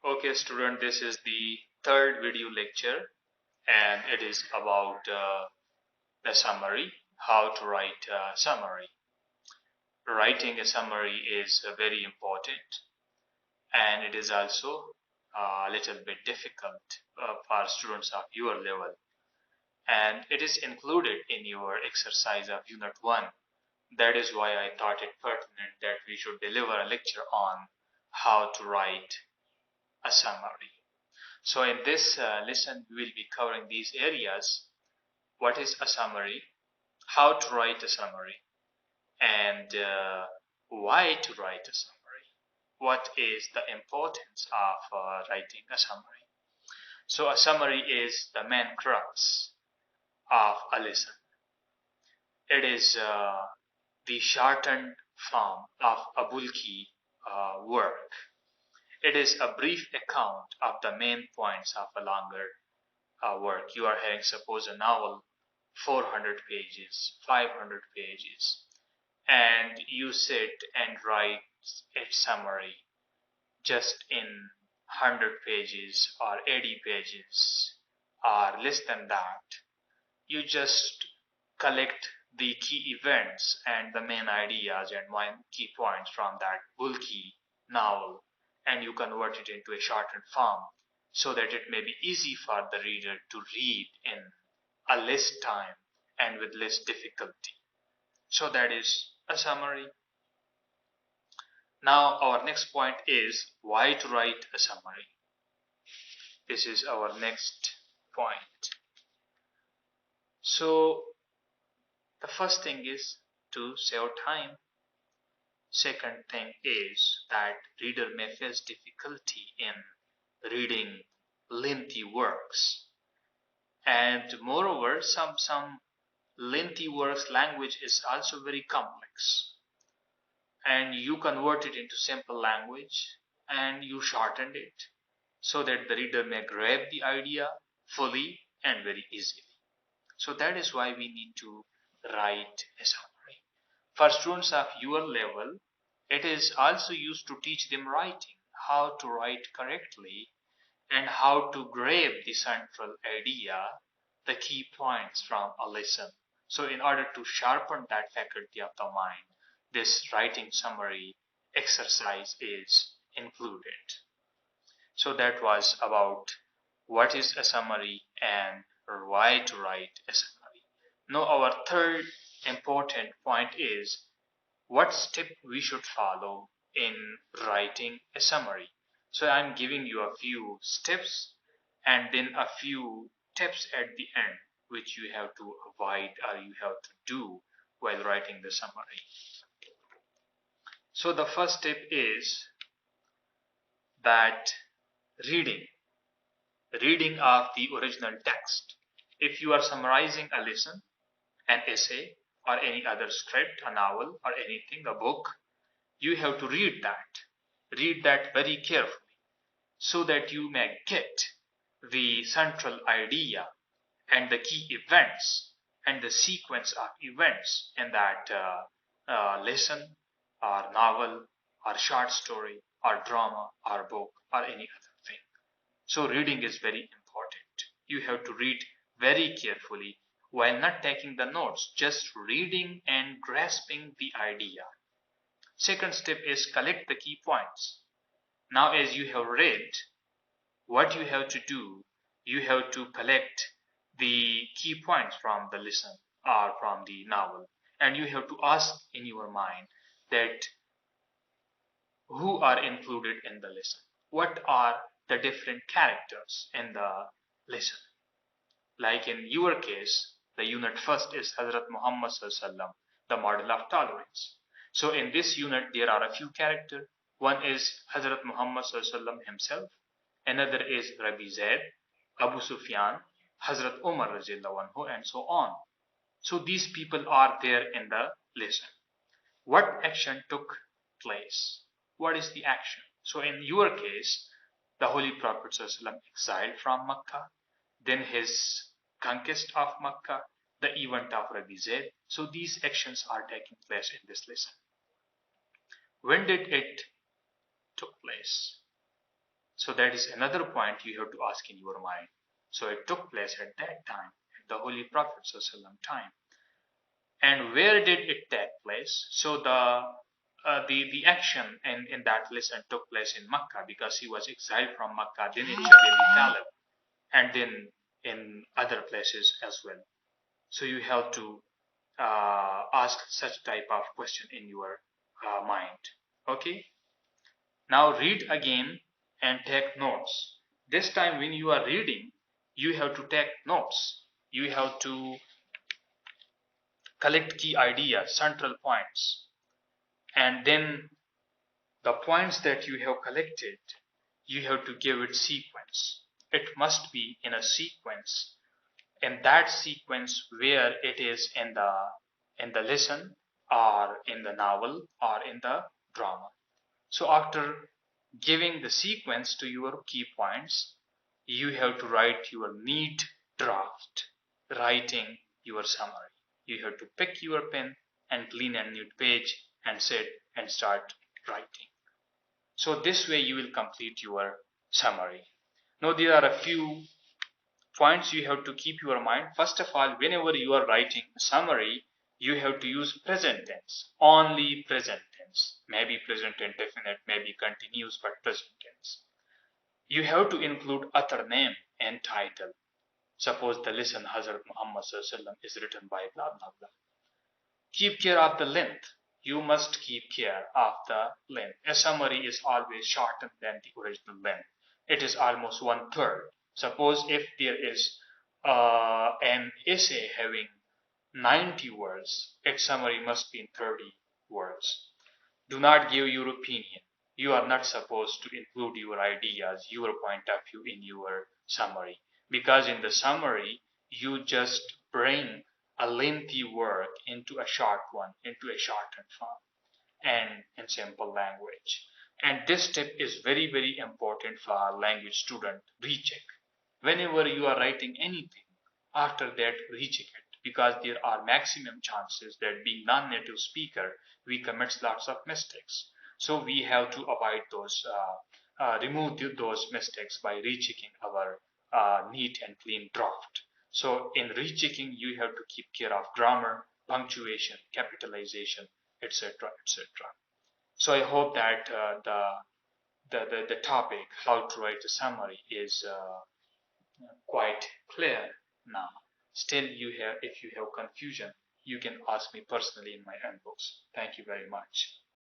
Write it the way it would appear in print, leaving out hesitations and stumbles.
Okay, student, this is the third video lecture, and it is about the summary, how to write a summary. Writing a summary is very important, and it is also a little bit difficult for students of your level, and it is included in your exercise of Unit 1. That is why I thought it pertinent that we should deliver a lecture on how to write a summary. So in this lesson, we will be covering these areas: what is a summary, how to write a summary, and why to write a summary. What is the importance of writing a summary? So a summary is the main crux of a lesson. It is the shortened form of a bulky work. It is a brief account of the main points of a longer work. You are having, suppose, a novel, 400 pages, 500 pages, and you sit and write its summary just in 100 pages or 80 pages or less than that. You just collect the key events and the main ideas and main key points from that bulky novel, and you convert it into a shortened form so that it may be easy for the reader to read in a less time and with less difficulty. So that is a summary. Now our next point is why to write a summary. This is our next point. So the first thing is to save time. Second thing is that reader may face difficulty in reading lengthy works, and moreover some lengthy works language is also very complex, and you convert it into simple language and you shortened it so that the reader may grab the idea fully and very easily. So that is why we need to write a summary. For students of your level, it is also used to teach them writing, how to write correctly and how to grab the central idea, the key points from a lesson. So in order to sharpen that faculty of the mind, this writing summary exercise is included. So that was about what is a summary and why to write a summary. Now our third important point is what step we should follow in writing a summary. So I'm giving you a few steps and then a few tips at the end which you have to avoid or you have to do while writing the summary. So the first step is that reading of the original text. If you are summarizing a lesson, an essay, or any other script, a novel, or anything, a book, you have to read that very carefully so that you may get the central idea and the key events and the sequence of events in that lesson or novel or short story or drama or book or any other thing. So reading is very important. You have to read very carefully while not taking the notes, just reading and grasping the idea. Second step is collect the key points. Now as you have read, what you have to do, you have to collect the key points from the lesson or from the novel, and you have to ask in your mind that who are included in the lesson, what are the different characters in the lesson. Like in your case, the unit first is Hazrat Muhammad Sallallahu, the model of tolerance. So in this unit there are a few characters. One is Hazrat Muhammad Sallallahu himself, another is Rabi Zaid, Abu Sufyan, Hazrat Umar anhu, and so on. So these people are there in the lesson. What action took place? What is the action? So in your case, the Holy Prophet ﷺ exiled from Makkah, then his conquest of Makkah, the event of Rabi Zaid. So these actions are taking place in this lesson. When did it took place? So that is another point you have to ask in your mind. So it took place at that time, at the Holy Prophet ﷺ time. And where did it take place? So the action in that lesson took place in Makkah, because he was exiled from Makkah, then in Jabal Talib, and then in other places as well. So you have to ask such type of question in your mind. Okay. Now read again and take notes. This time when you are reading, you have to take notes. You have to collect key ideas, central points, and then the points that you have collected, you have to give it sequence. It must be in a sequence, in that sequence where it is in the lesson, or in the novel, or in the drama. So after giving the sequence to your key points, you have to write your neat draft, writing your summary. You have to pick your pen and clean a neat page and sit and start writing. So this way you will complete your summary. Now there are a few points you have to keep your mind. First of all, whenever you are writing a summary, you have to use present tense, only present tense, maybe present indefinite, maybe continuous, but present tense. You have to include author name and title. Suppose the lesson Hazrat Muhammad is written by blah blah blah. Keep care of the length. You must keep care of the length. A summary is always shorter than the original length. It is almost 1/3. Suppose if there is an essay having 90 words, its summary must be in 30 words. Do not give your opinion. You are not supposed to include your ideas, your point of view in your summary. Because in the summary, you just bring a lengthy work into a short one, into a shortened form, and in simple language. And this tip is very, very important for our language student. Recheck. Whenever you are writing anything, after that recheck it, because there are maximum chances that being non-native speaker, we commit lots of mistakes. So we have to avoid those, remove those mistakes by rechecking our neat and clean draft. So in rechecking, you have to keep care of grammar, punctuation, capitalization, etc., etc. So I hope that the topic, how to write a summary, is quite clear now. Still, if you have confusion, you can ask me personally in my inbox. Thank you very much.